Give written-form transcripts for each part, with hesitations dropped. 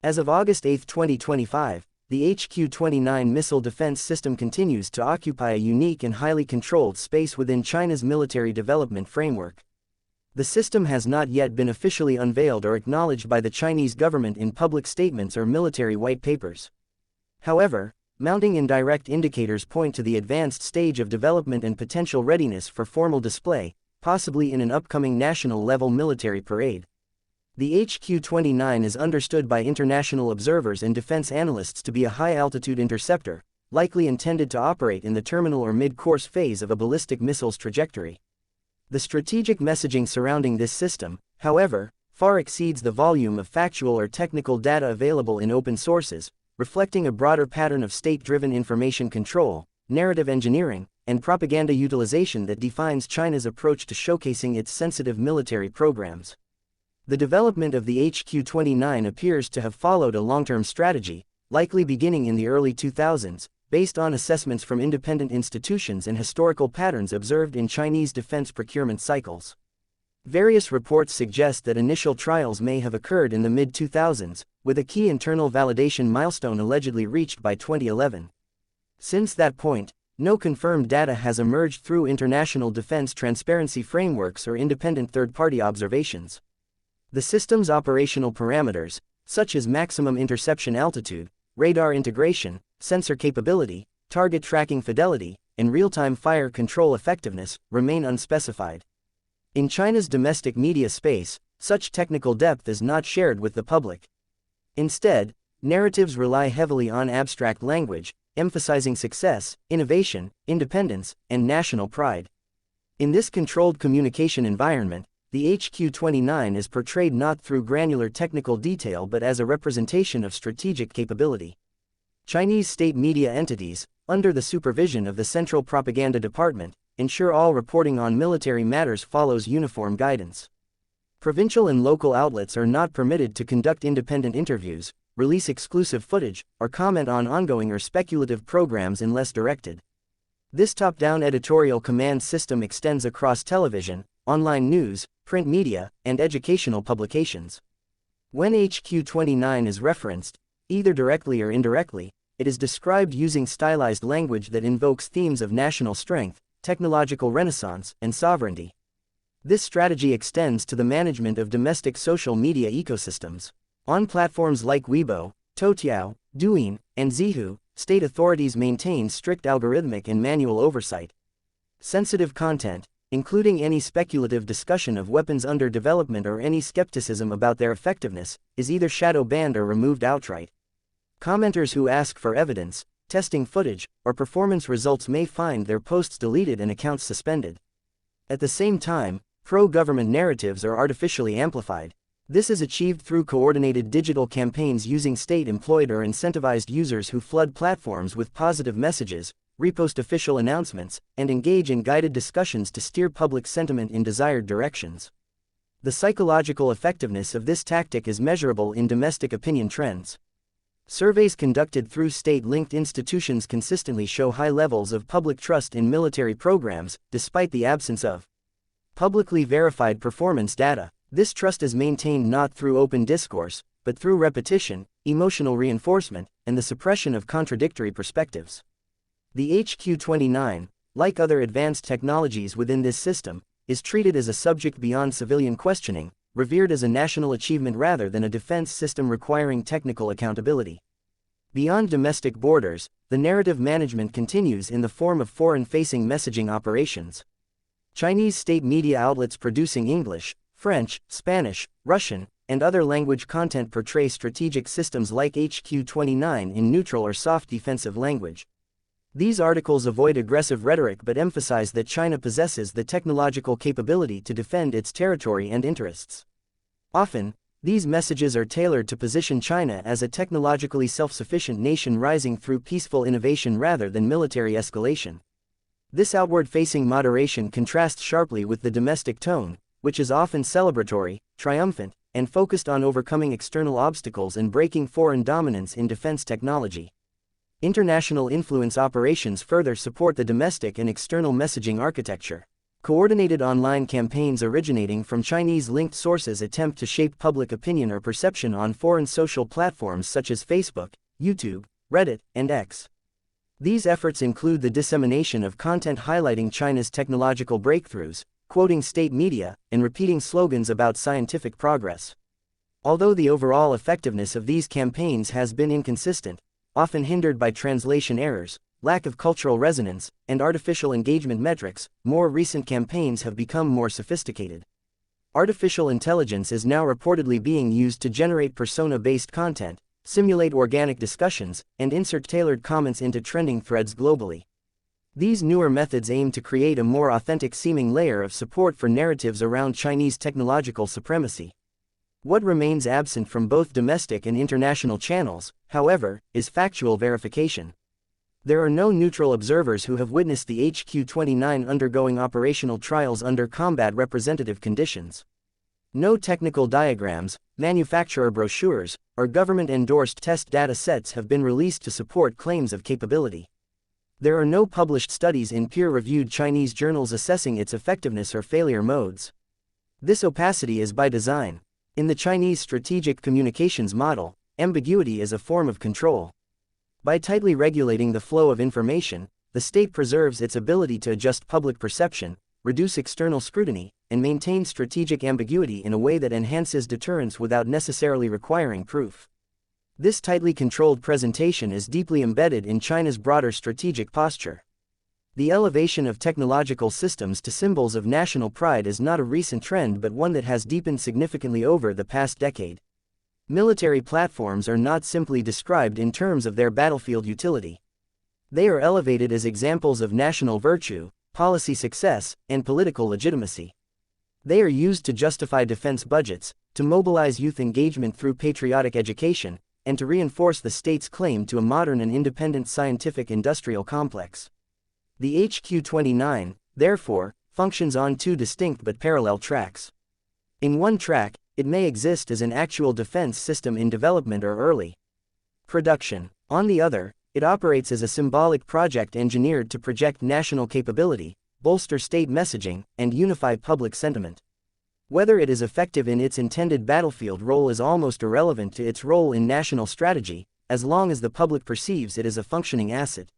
As of August 8, 2025, the HQ-29 missile defense system continues to occupy a unique and highly controlled space within China's military development framework. The system has not yet been officially unveiled or acknowledged by the Chinese government in public statements or military white papers. However, mounting indirect indicators point to the advanced stage of development and potential readiness for formal display, possibly in an upcoming national-level military parade. The HQ-29 is understood by international observers and defense analysts to be a high-altitude interceptor, likely intended to operate in the terminal or mid-course phase of a ballistic missile's trajectory. The strategic messaging surrounding this system, however, far exceeds the volume of factual or technical data available in open sources, reflecting a broader pattern of state-driven information control, narrative engineering, and propaganda utilization that defines China's approach to showcasing its sensitive military programs. The development of the HQ-29 appears to have followed a long-term strategy, likely beginning in the early 2000s, based on assessments from independent institutions and historical patterns observed in Chinese defense procurement cycles. Various reports suggest that initial trials may have occurred in the mid-2000s, with a key internal validation milestone allegedly reached by 2011. Since that point, no confirmed data has emerged through international defense transparency frameworks or independent third-party observations. The system's operational parameters, such as maximum interception altitude, radar integration, sensor capability, target tracking fidelity, and real-time fire control effectiveness, remain unspecified. In China's domestic media space, such technical depth is not shared with the public. Instead, narratives rely heavily on abstract language, emphasizing success, innovation, independence, and national pride. In this controlled communication environment, the HQ-29 is portrayed not through granular technical detail but as a representation of strategic capability. Chinese state media entities, under the supervision of the Central Propaganda Department, ensure all reporting on military matters follows uniform guidance. Provincial and local outlets are not permitted to conduct independent interviews, release exclusive footage, or comment on ongoing or speculative programs unless directed. This top-down editorial command system extends across television, online news, print media, and educational publications. When HQ-29 is referenced, either directly or indirectly, it is described using stylized language that invokes themes of national strength, technological renaissance, and sovereignty. This strategy extends to the management of domestic social media ecosystems. On platforms like Weibo, Toutiao, Douyin, and Zhihu, state authorities maintain strict algorithmic and manual oversight. Sensitive content, including any speculative discussion of weapons under development or any skepticism about their effectiveness, is either shadow banned or removed outright. Commenters who ask for evidence, testing footage, or performance results may find their posts deleted and accounts suspended. At the same time, pro-government narratives are artificially amplified. This is achieved through coordinated digital campaigns using state-employed or incentivized users who flood platforms with positive messages, repost official announcements, and engage in guided discussions to steer public sentiment in desired directions. The psychological effectiveness of this tactic is measurable in domestic opinion trends. Surveys conducted through state-linked institutions consistently show high levels of public trust in military programs, despite the absence of publicly verified performance data. This trust is maintained not through open discourse, but through repetition, emotional reinforcement, and the suppression of contradictory perspectives. The HQ-29, like other advanced technologies within this system, is treated as a subject beyond civilian questioning, revered as a national achievement rather than a defense system requiring technical accountability. Beyond domestic borders, the narrative management continues in the form of foreign-facing messaging operations. Chinese state media outlets producing English, French, Spanish, Russian, and other language content portray strategic systems like HQ-29 in neutral or soft defensive language. These articles avoid aggressive rhetoric but emphasize that China possesses the technological capability to defend its territory and interests. Often, these messages are tailored to position China as a technologically self-sufficient nation rising through peaceful innovation rather than military escalation. This outward-facing moderation contrasts sharply with the domestic tone, which is often celebratory, triumphant, and focused on overcoming external obstacles and breaking foreign dominance in defense technology. International influence operations further support the domestic and external messaging architecture. Coordinated online campaigns originating from Chinese-linked sources attempt to shape public opinion or perception on foreign social platforms such as Facebook, YouTube, Reddit, and X. These efforts include the dissemination of content highlighting China's technological breakthroughs, quoting state media, and repeating slogans about scientific progress. Although the overall effectiveness of these campaigns has been inconsistent, often hindered by translation errors, lack of cultural resonance, and artificial engagement metrics, more recent campaigns have become more sophisticated. Artificial intelligence is now reportedly being used to generate persona-based content, simulate organic discussions, and insert tailored comments into trending threads globally. These newer methods aim to create a more authentic-seeming layer of support for narratives around Chinese technological supremacy. What remains absent from both domestic and international channels, however, is factual verification. There are no neutral observers who have witnessed the HQ-29 undergoing operational trials under combat representative conditions. No technical diagrams, manufacturer brochures, or government-endorsed test data sets have been released to support claims of capability. There are no published studies in peer-reviewed Chinese journals assessing its effectiveness or failure modes. This opacity is by design. In the Chinese strategic communications model, ambiguity is a form of control. By tightly regulating the flow of information, the state preserves its ability to adjust public perception, reduce external scrutiny, and maintain strategic ambiguity in a way that enhances deterrence without necessarily requiring proof. This tightly controlled presentation is deeply embedded in China's broader strategic posture. The elevation of technological systems to symbols of national pride is not a recent trend but one that has deepened significantly over the past decade. Military platforms are not simply described in terms of their battlefield utility. They are elevated as examples of national virtue, policy success, and political legitimacy. They are used to justify defense budgets, to mobilize youth engagement through patriotic education, and to reinforce the state's claim to a modern and independent scientific industrial complex. The HQ-29, therefore, functions on two distinct but parallel tracks. In one track, it may exist as an actual defense system in development or early production. On the other, it operates as a symbolic project engineered to project national capability, bolster state messaging, and unify public sentiment. Whether it is effective in its intended battlefield role is almost irrelevant to its role in national strategy, as long as the public perceives it as a functioning asset.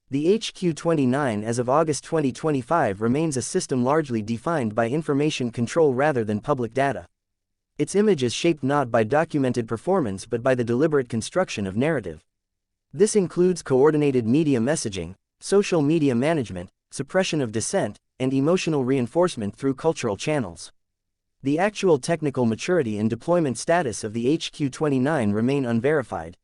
The HQ-29 as of August 2025 remains a system largely defined by information control rather than public data. Its image is shaped not by documented performance but by the deliberate construction of narrative. This includes coordinated media messaging, social media management, suppression of dissent, and emotional reinforcement through cultural channels. The actual technical maturity and deployment status of the HQ-29 remain unverified.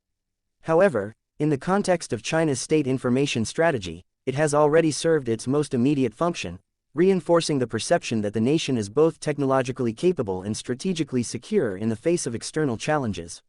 However, in the context of China's state information strategy, it has already served its most immediate function, reinforcing the perception that the nation is both technologically capable and strategically secure in the face of external challenges.